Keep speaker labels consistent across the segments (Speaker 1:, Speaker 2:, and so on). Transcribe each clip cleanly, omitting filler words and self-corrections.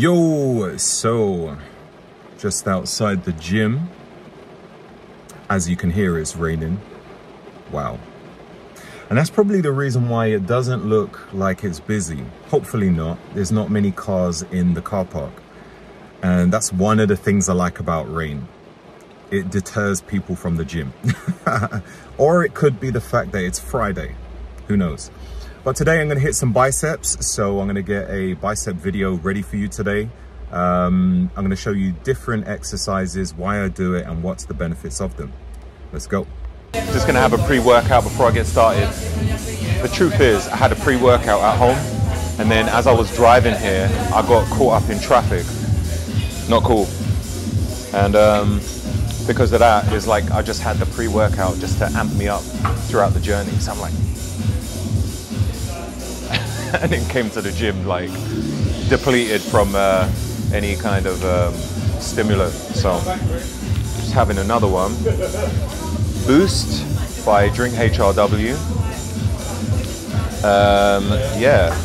Speaker 1: Yo, so just outside the gym, as you can hear, it's raining. Wow. And that's probably the reason why it doesn't look like it's busy. Hopefully not. There's not many cars in the car park. And that's one of the things I like about rain. It deters people from the gym. Or it could be the fact that it's Friday. Who knows? But today I'm going to hit some biceps. So I'm going to get a bicep video ready for you today. I'm going to show you different exercises, why I do it, and what's the benefits of them. Let's go.
Speaker 2: Just going to have a pre-workout before I get started. The truth is, I had a pre-workout at home, and then as I was driving here, I got caught up in traffic. Not cool. And because of that, it's like I just had the pre-workout just to amp me up throughout the journey. So I'm like, and then came to the gym like depleted from any kind of stimulant. So just having another one. Boost by Drink HRW. Yeah,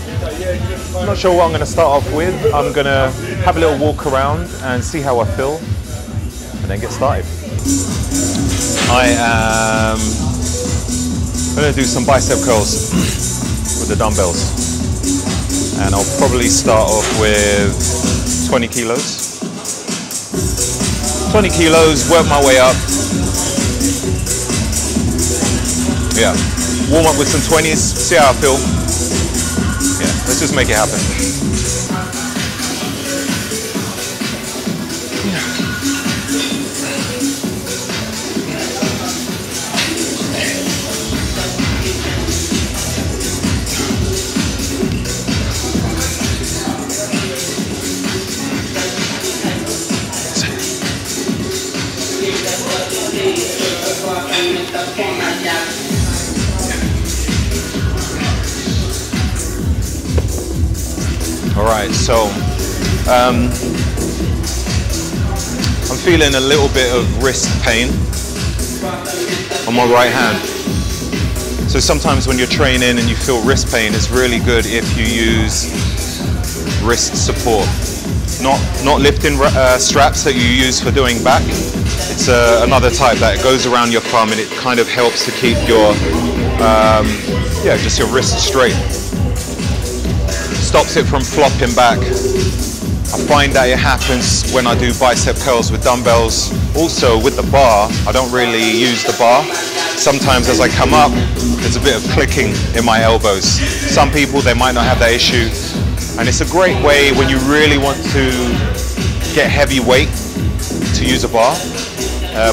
Speaker 2: I'm not sure what I'm going to start off with. I'm going to have a little walk around and see how I feel, and then get started. I am going to do some bicep curls with the dumbbells. And I'll probably start off with 20 kilos. 20 kilos, work my way up. Yeah, warm up with some 20s, see how I feel. Yeah, let's just make it happen. All right, so I'm feeling a little bit of wrist pain on my right hand. So sometimes when you're training and you feel wrist pain, it's really good if you use wrist support. Not lifting straps that you use for doing back. It's another type that goes around your thumb, and it kind of helps to keep your, just your wrist straight. Stops it from flopping back. I find that it happens when I do bicep curls with dumbbells. Also with the bar, I don't really use the bar. Sometimes as I come up, there's a bit of clicking in my elbows. Some people, they might not have that issue. And it's a great way when you really want to get heavy weight to use a bar.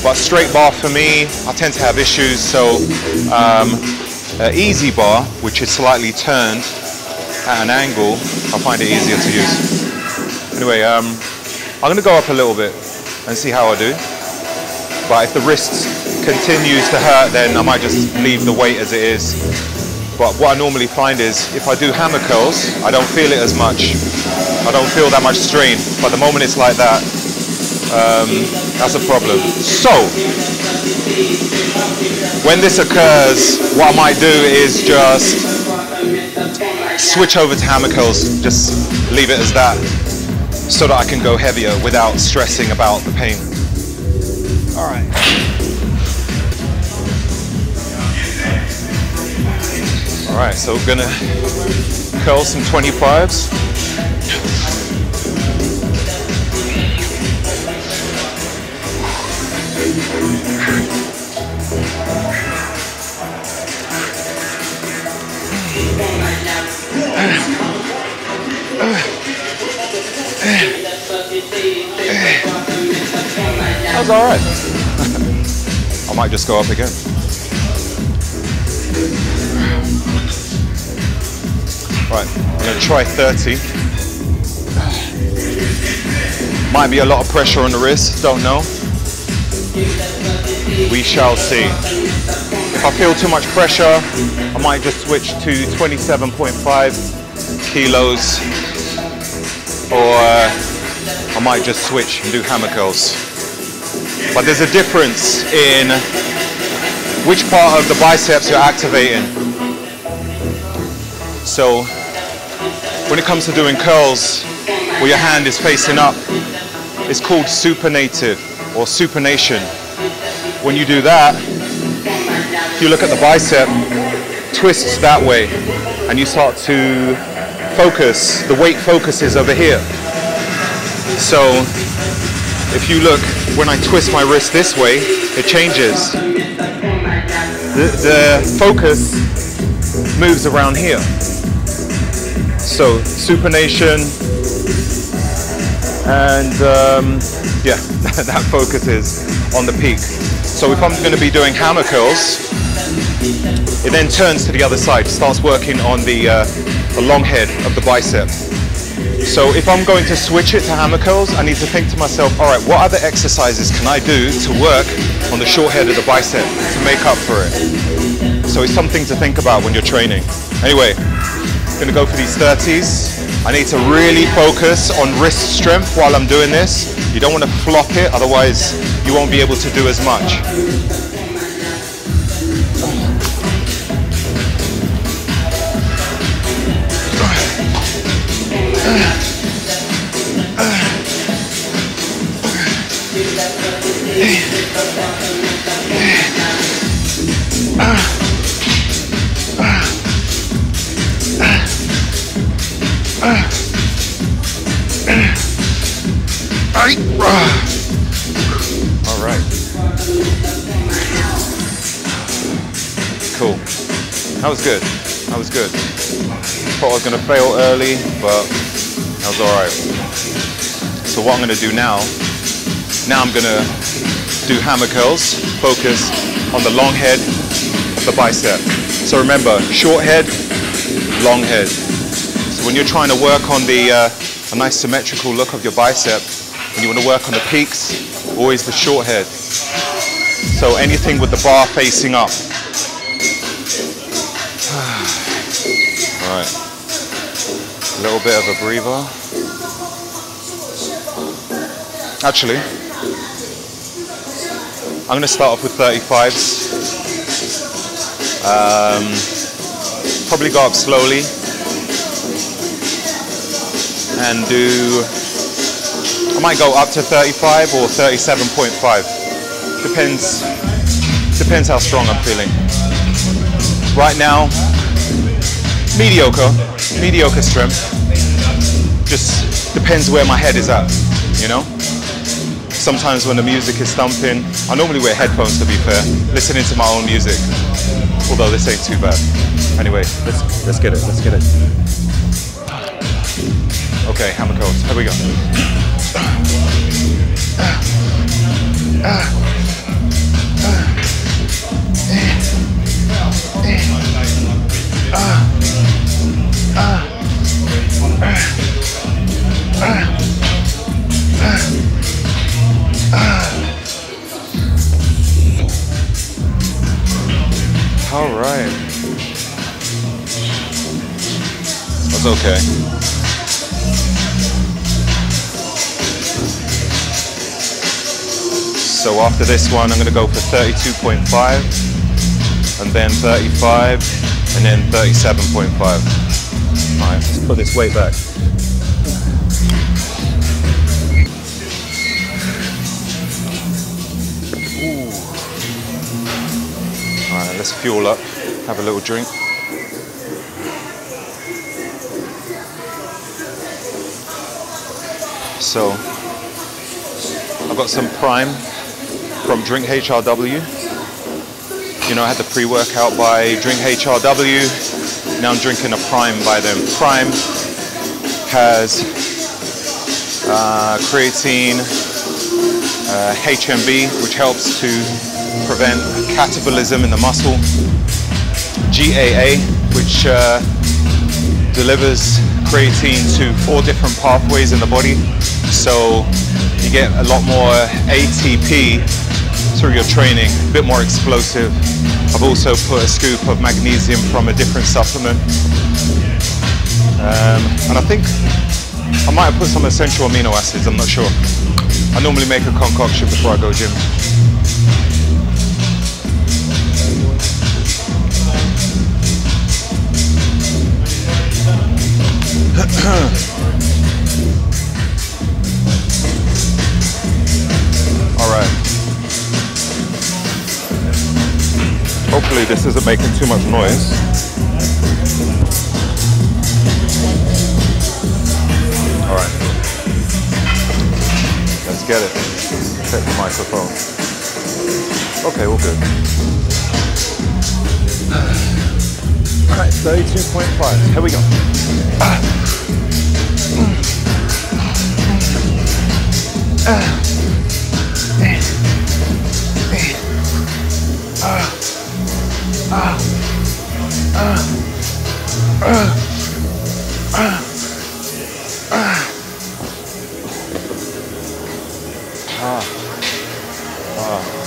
Speaker 2: But straight bar for me, I tend to have issues. So easy bar, which is slightly turned at an angle, I find it easier to use. Anyway, I'm going to go up a little bit and see how I do. But if the wrist continues to hurt, then I might just leave the weight as it is. But what I normally find is if I do hammer curls, I don't feel it as much. I don't feel that much strain. But the moment it's like that, that's a problem. So when this occurs, what I might do is just switch over to hammer curls, just leave it as that, so that I can go heavier without stressing about the pain. All right. All right, so we're gonna curl some 25s. That was all right. I might just go up again. Right, I'm going to try 30. Might be a lot of pressure on the wrist, don't know. We shall see. If I feel too much pressure, I might just switch to 27.5 kilos, or I might just switch and do hammer curls. But there's a difference in which part of the biceps you're activating. So when it comes to doing curls, where your hand is facing up, is called supinative or supination. When you do that, if you look at the bicep, twists that way, and you start to focus, the weight focuses over here. So if you look, when I twist my wrist this way, it changes. The focus moves around here. So supination, and yeah, that focuses on the peak. So if I'm going to be doing hammer curls, it then turns to the other side, starts working on the long head of the bicep. So if I'm going to switch it to hammer curls, I need to think to myself, all right, what other exercises can I do to work on the short head of the bicep to make up for it? So it's something to think about when you're training. Anyway, I'm going to go for these 30s. I need to really focus on wrist strength while I'm doing this. You don't want to flop it, otherwise you won't be able to do as much. All right. Cool. That was good. That was good. Thought I was going to fail early, but that was all right. So what I'm going to do now I'm going to do hammer curls, focus on the long head of the bicep. So remember, short head, long head. So when you're trying to work on the a nice symmetrical look of your bicep, when you want to work on the peaks, always the short head. So anything with the bar facing up. All right. A little bit of a breather. Actually, I'm going to start off with 35s. Probably go up slowly and do, I might go up to 35 or 37.5. Depends how strong I'm feeling. Right now, mediocre strength. Just depends where my head is at, you know? Sometimes when the music is thumping, I normally wear headphones to be fair, listening to my own music. Although this ain't too bad. Anyway, let's get it, let's get it. Okay, hammer curls, here we go. All right. That's okay. So after this one, I'm going to go for 32.5, and then 35, and then 37.5. All right, let's put this weight back. Alright, let's fuel up, have a little drink. So, I've got some Prime from Drink HRW. You know, I had the pre-workout by Drink HRW. Now I'm drinking a Prime by them. Prime has creatine, HMB, which helps to prevent catabolism in the muscle, GAA, which delivers creatine to 4 different pathways in the body, so you get a lot more ATP through your training, a bit more explosive. I've also put a scoop of magnesium from a different supplement, and I think I might have put some essential amino acids, I'm not sure. I normally make a concoction before I go gym. Hopefully this isn't making too much noise. All right, let's get it. Check the microphone. Okay, all good. All right, 32.5. Here we go.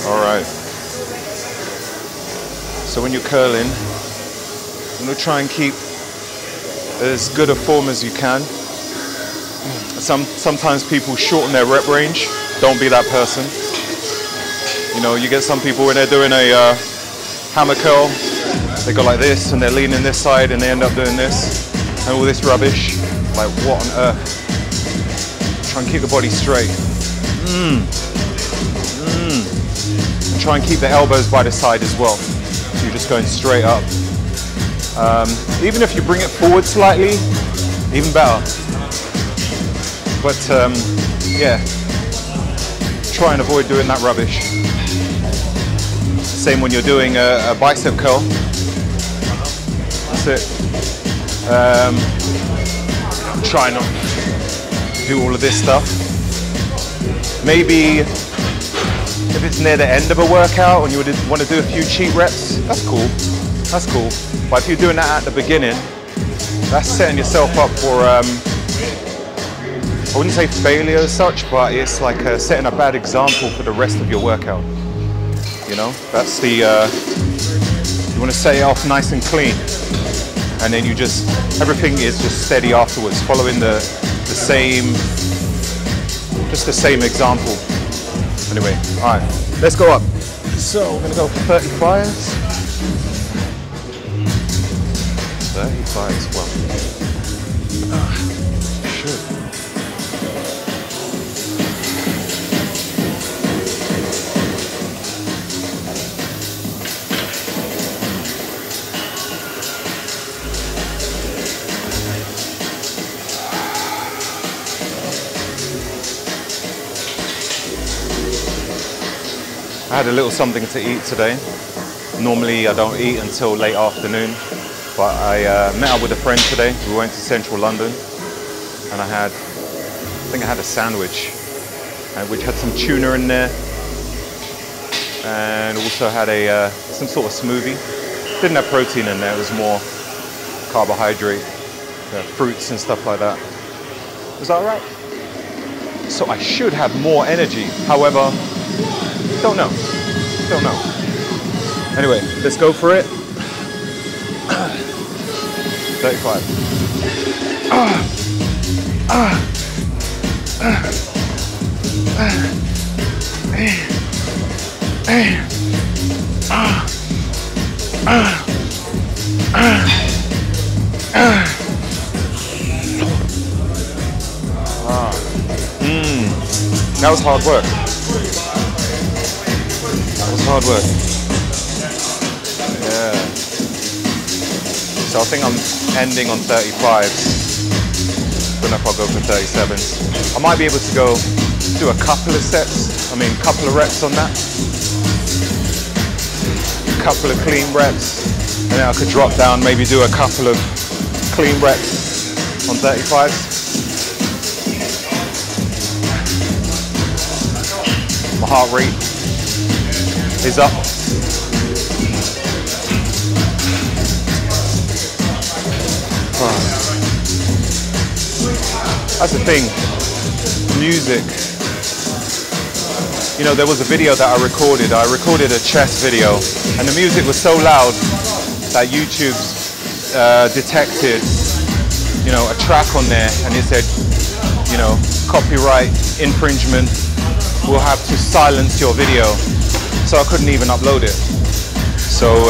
Speaker 2: All right. So when you're curling, you want to try and keep as good a form as you can. Sometimes people shorten their rep range. Don't be that person. You know, you get some people when they're doing a hammer curl, they go like this and they're leaning this side and they end up doing this and all this rubbish. Like, what on earth? Try and keep the body straight. And try and keep the elbows by the side as well. So you're just going straight up. Even if you bring it forward slightly, even better. But yeah, try and avoid doing that rubbish. Same when you're doing a bicep curl. That's it. Try not to do all of this stuff. Maybe if it's near the end of a workout and you would want to do a few cheat reps, that's cool. That's cool. But if you're doing that at the beginning, that's setting yourself up for, I wouldn't say failure as such, but it's like setting a bad example for the rest of your workout. You know, that's the, you want to set it off nice and clean. And then you just, everything is just steady afterwards, following the same, just the same example. Anyway, all right, let's go up. So we're gonna go for 35s. 35 as well. Should. I had a little something to eat today. Normally I don't eat until late afternoon, but I met up with a friend today. We went to central London and I think I had a sandwich, which had some tuna in there and also had some sort of smoothie. Didn't have protein in there, it was more carbohydrate, fruits and stuff like that. Was that all right? So I should have more energy, however, don't know. Anyway, let's go for it. 35. That was hard work. Hard work. Yeah. So I think I'm ending on 35s. Don't know if I'll go for 37s. I might be able to go do a couple of sets. I mean, a couple of reps on that. A couple of clean reps. And then I could drop down, maybe do a couple of clean reps on 35s. My heart rate is up. That's the thing, music. You know, there was a video that I recorded a chess video, and the music was so loud that YouTube detected, you know, a track on there, and it said, you know, copyright infringement, we'll have to silence your video. So I couldn't even upload it. So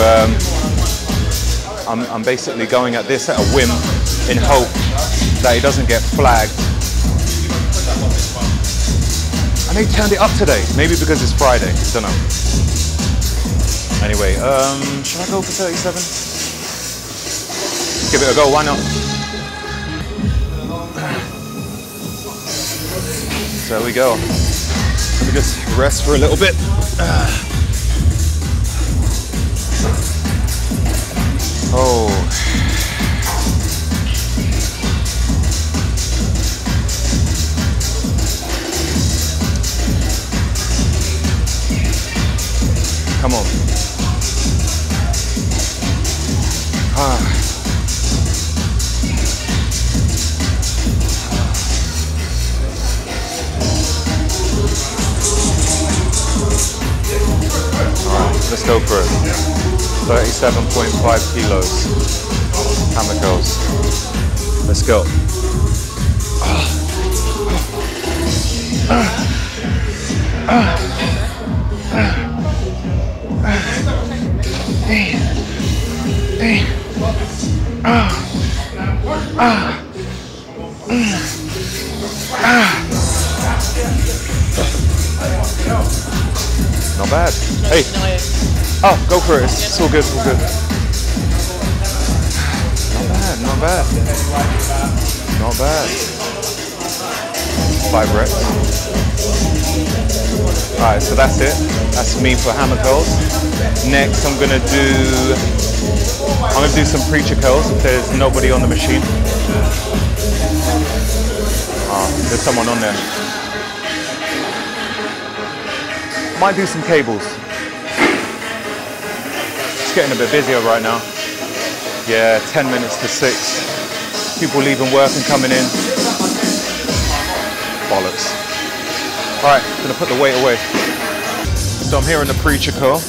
Speaker 2: I'm basically going at this at a whim in hope that it doesn't get flagged. And they turned it up today, maybe because it's Friday, don't know. Anyway, should I go for 37? Give it a go, why not? So there we go. Let me just rest for a little bit. Oh. Come on. Alright, let's go for it. 37.5 kilos. Hammer curls. Let's go. Not bad. Hey. Oh, go for it. It's all good. All good. Not bad. Not bad. 5 reps. Alright, so that's it. That's me for hammer curls. Next, I'm gonna do some preacher curls if there's nobody on the machine. There's someone on there. Might do some cables. It's getting a bit busier right now. Yeah, 10 minutes to 6. People leaving work and coming in. Bollocks. Alright, gonna put the weight away. So I'm here in the preacher curl.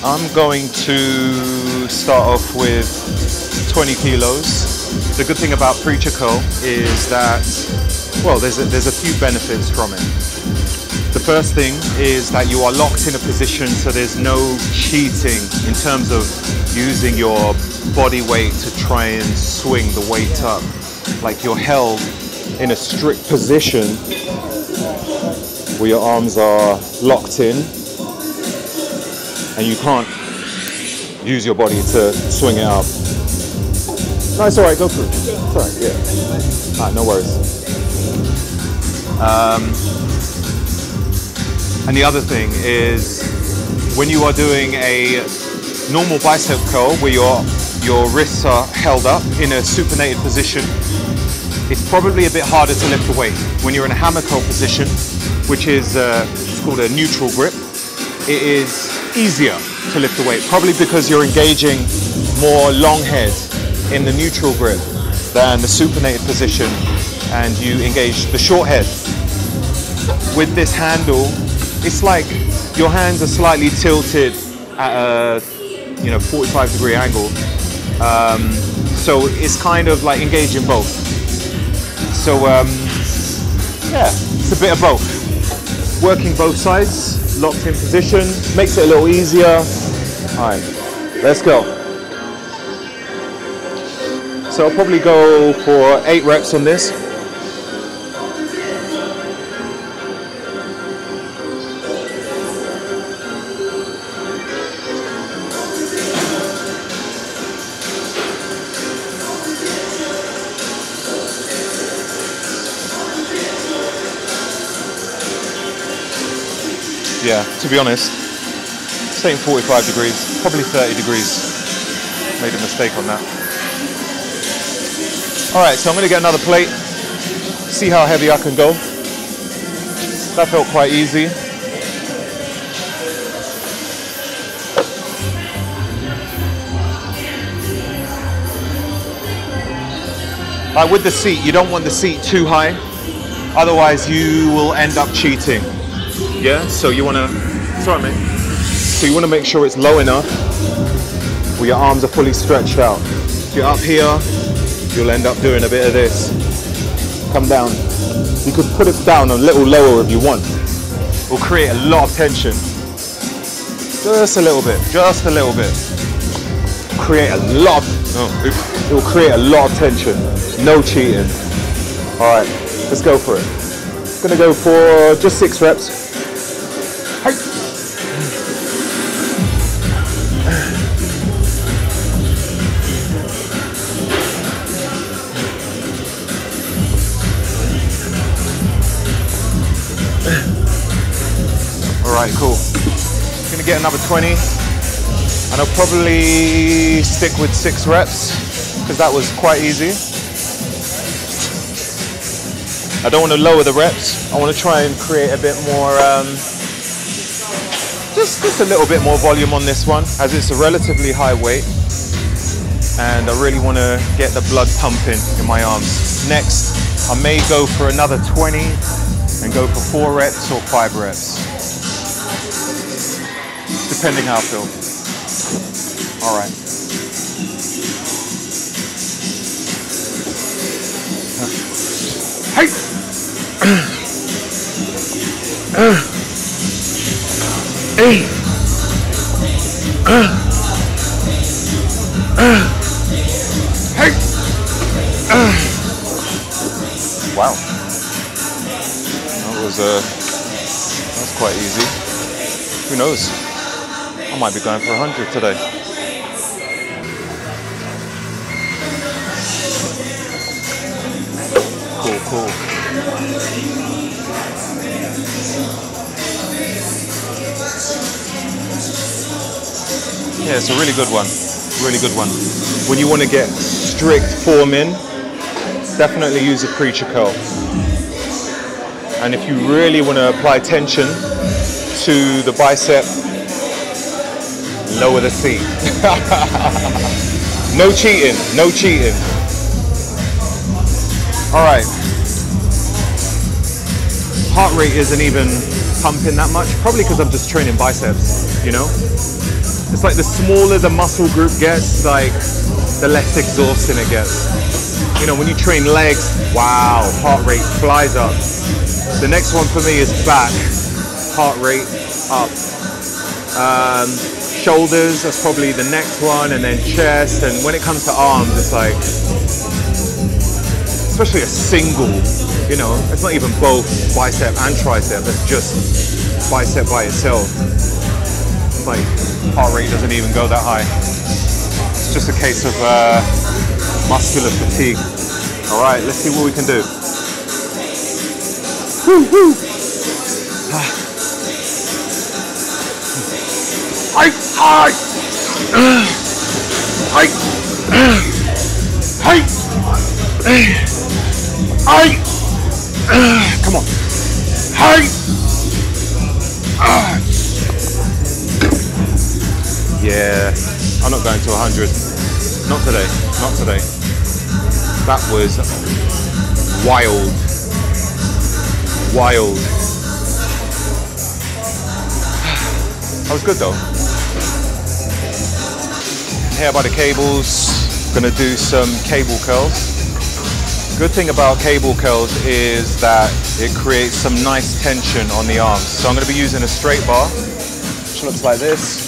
Speaker 2: I'm going to start off with 20 kilos. The good thing about preacher curl is that, well, there's a few benefits from it. The first thing is that you are locked in a position, so there's no cheating in terms of using your body weight to try and swing the weight up. Like, you're held in a strict position where your arms are locked in and you can't use your body to swing it up. No, it's alright, go for it. It's alright, yeah. Alright, no worries. And the other thing is, when you are doing a normal bicep curl where your wrists are held up in a supinated position, it's probably a bit harder to lift the weight. When you're in a hammer curl position, which is it's called a neutral grip, it is easier to lift the weight, probably because you're engaging more long head in the neutral grip than the supinated position, and you engage the short head. With this handle, it's like your hands are slightly tilted at a 45-degree angle, so it's kind of like engaging both. So yeah, it's a bit of both. Working both sides, locked in position, makes it a little easier. All right, let's go. So I'll probably go for 8 reps on this. Yeah, to be honest, saying 45 degrees, probably 30 degrees. Made a mistake on that. All right, so I'm gonna get another plate, see how heavy I can go. That felt quite easy. With the seat, you don't want the seat too high, otherwise you will end up cheating. Yeah, so you wanna, sorry mate. So you wanna make sure it's low enough where your arms are fully stretched out. If you're up here, you'll end up doing a bit of this. Come down. You could put it down a little lower if you want. It will create a lot of tension. Just a little bit, just a little bit. Create a lot of, it will create a lot of tension. No cheating. All right, let's go for it. Gonna go for just 6 reps. All right, cool. Gonna get another 20, and I'll probably stick with 6 reps because that was quite easy. I don't want to lower the reps. I want to try and create a bit more, just a little bit more volume on this one, as it's a relatively high weight, and I really want to get the blood pumping in my arms. Next, I may go for another 20 and go for 4 reps or 5 reps, depending how I feel. All right. Hey! Hey! Hey! Wow. That's quite easy. Who knows? I might be going for 100 today. Cool. Yeah, it's a really good one. Really good one. When you want to get strict form in, definitely use a preacher curl. And if you really want to apply tension to the bicep, lower the seat. No cheating, no cheating. All right. Heart rate isn't even pumping that much, probably because I'm just training biceps, you know? It's like the smaller the muscle group gets, like the less exhausting it gets. You know, when you train legs, wow, heart rate flies up. The next one for me is back, heart rate up. Shoulders, that's probably the next one, and then chest. And when it comes to arms, it's like, especially a single, you know, it's not even both bicep and tricep, it's just bicep by itself. It's like heart rate doesn't even go that high. It's just a case of muscular fatigue. All right, let's see what we can do. Woo, woo. Come on. Yeah, I'm not going to 100. Not today. Not today. That was wild. Wild. That was good though. Here by the cables, gonna do some cable curls. Good thing about cable curls is that it creates some nice tension on the arms. So I'm gonna be using a straight bar, which looks like this.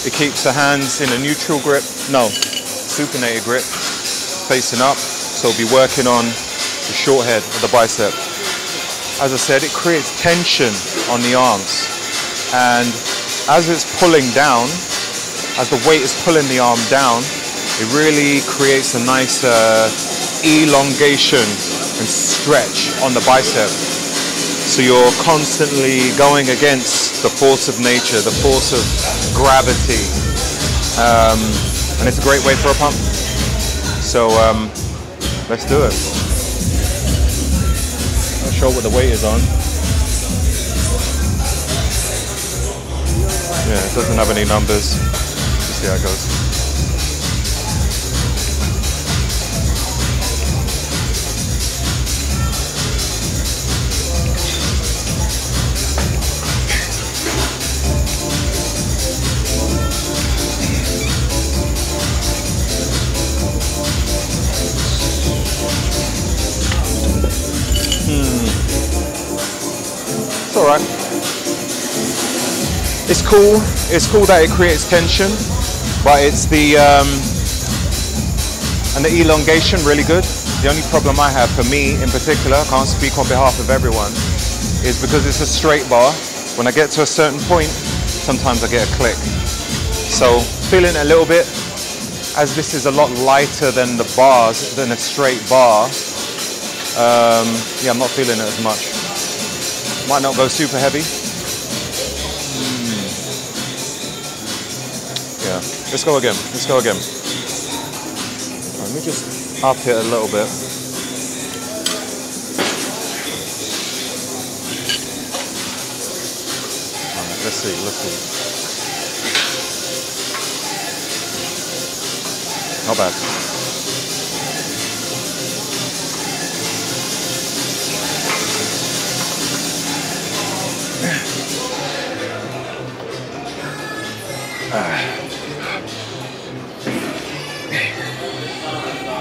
Speaker 2: It keeps the hands in a neutral grip, no, supinated grip, facing up. So we'll be working on the short head of the bicep. As I said, it creates tension on the arms. And as it's pulling down, as the weight is pulling the arm down, it really creates a nice elongation and stretch on the bicep. So you're constantly going against the force of nature, the force of gravity. And it's a great way for a pump. So let's do it. Not sure what the weight is on. Yeah, it doesn't have any numbers. Let's see how it goes. It's all right. It's cool. It's cool that it creates tension, but it's the and the elongation really good. The only problem I have, for me in particular, I can't speak on behalf of everyone, is because it's a straight bar. When I get to a certain point, sometimes I get a click. So feeling it a little bit, as this is a lot lighter than the bars, than a straight bar. Yeah, I'm not feeling it as much. Might not go super heavy. Yeah, let's go again. Let's go again. Let me just up it a little bit. Alright, let's see, let's see. Not bad.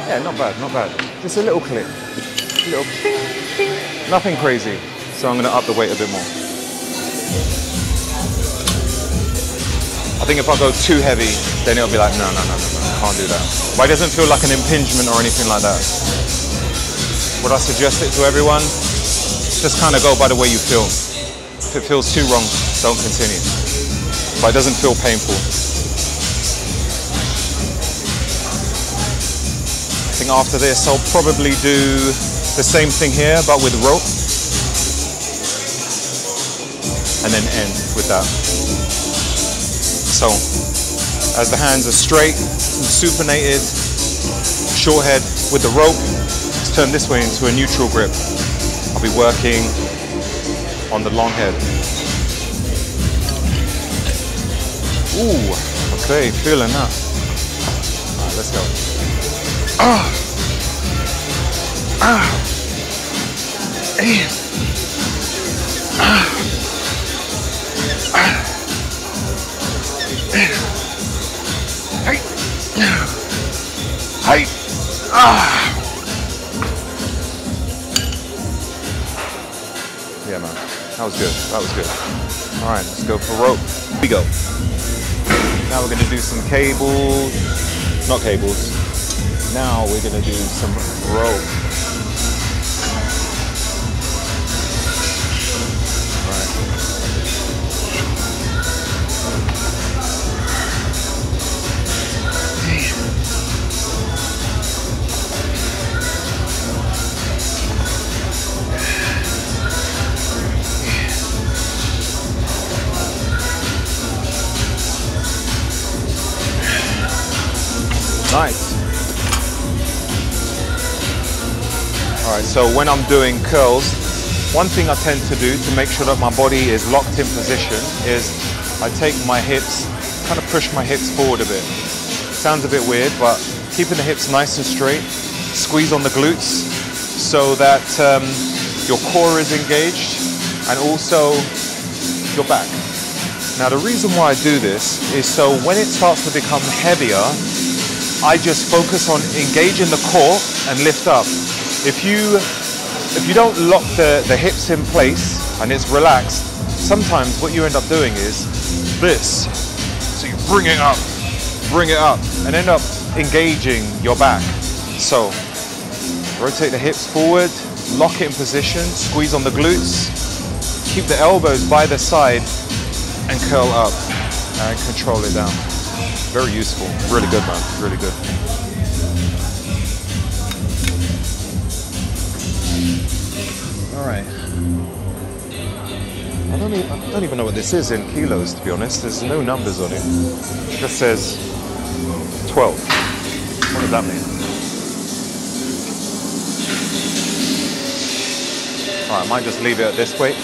Speaker 2: Yeah, not bad, not bad. Just a little click. A little ding, ding. Nothing crazy. So I'm going to up the weight a bit more. I think if I go too heavy, then it'll be like, no, can't do that. But it doesn't feel like an impingement or anything like that. Would I suggest it to everyone? Just kind of go by the way you feel. If it feels too wrong, don't continue. But it doesn't feel painful. I think after this, I'll probably do the same thing here, but with rope. And then end with that. So, as the hands are straight, supinated, short head with the rope, let's turn this way into a neutral grip. I'll be working on the long head. Ooh, okay, feeling that. All right, let's go. Yeah, man, that was good. That was good. All right, let's go for rope. Here we go. Now we're going to do some cables. Not cables. Now we're going to do some rope. Nice. All right, so when I'm doing curls, one thing I tend to do to make sure that my body is locked in position is I take my hips, kind of push my hips forward a bit. Sounds a bit weird, but keeping the hips nice and straight, squeeze on the glutes so that your core is engaged and also your back. Now the reason why I do this is so when it starts to become heavier, I just focus on engaging the core and lift up. If you don't lock the hips in place and it's relaxed, sometimes what you end up doing is this. So you bring it up, and end up engaging your back. So rotate the hips forward, lock it in position, squeeze on the glutes, keep the elbows by the side, and curl up and control it down. Very useful. Really good, man. Really good. All right. I don't even know what this is in kilos, to be honest. There's no numbers on it. It just says 12. What does that mean? All right, I might just leave it at this weight.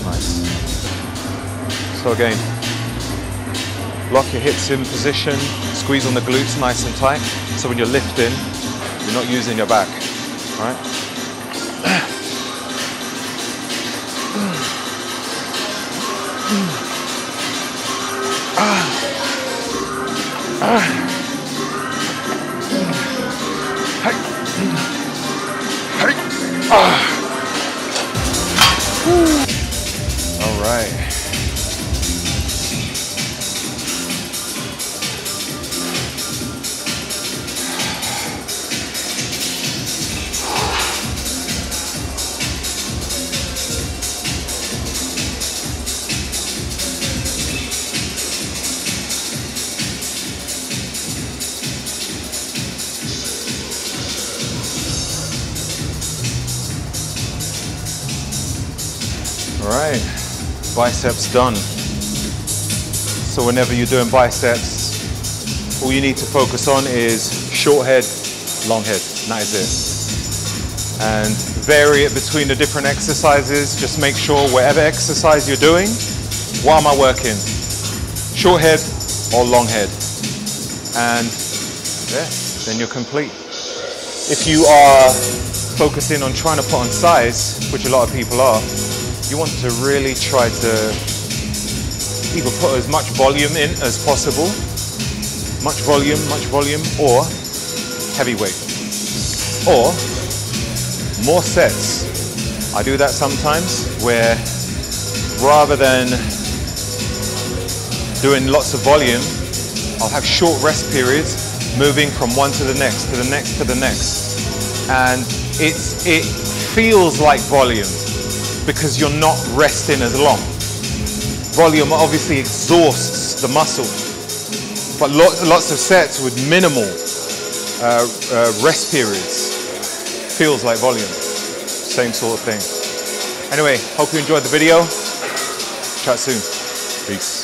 Speaker 2: Nice. So again, lock your hips in position, squeeze on the glutes nice and tight, so when you're lifting, you're not using your back. All right? All right. All right, biceps done. So whenever you're doing biceps, all you need to focus on is short head, long head, and that is it. And vary it between the different exercises. Just make sure whatever exercise you're doing, what am I working? Short head or long head? And yeah, then you're complete. If you are focusing on trying to put on size, which a lot of people are, you want to really try to either put as much volume in as possible, much volume, or heavy weight, or more sets. I do that sometimes where rather than doing lots of volume, I'll have short rest periods, moving from one to the next, to the next, to the next. And it feels like volume because you're not resting as long. Volume obviously exhausts the muscle, but lots of sets with minimal rest periods feels like volume. Same sort of thing. Anyway, hope you enjoyed the video. Chat soon. Peace.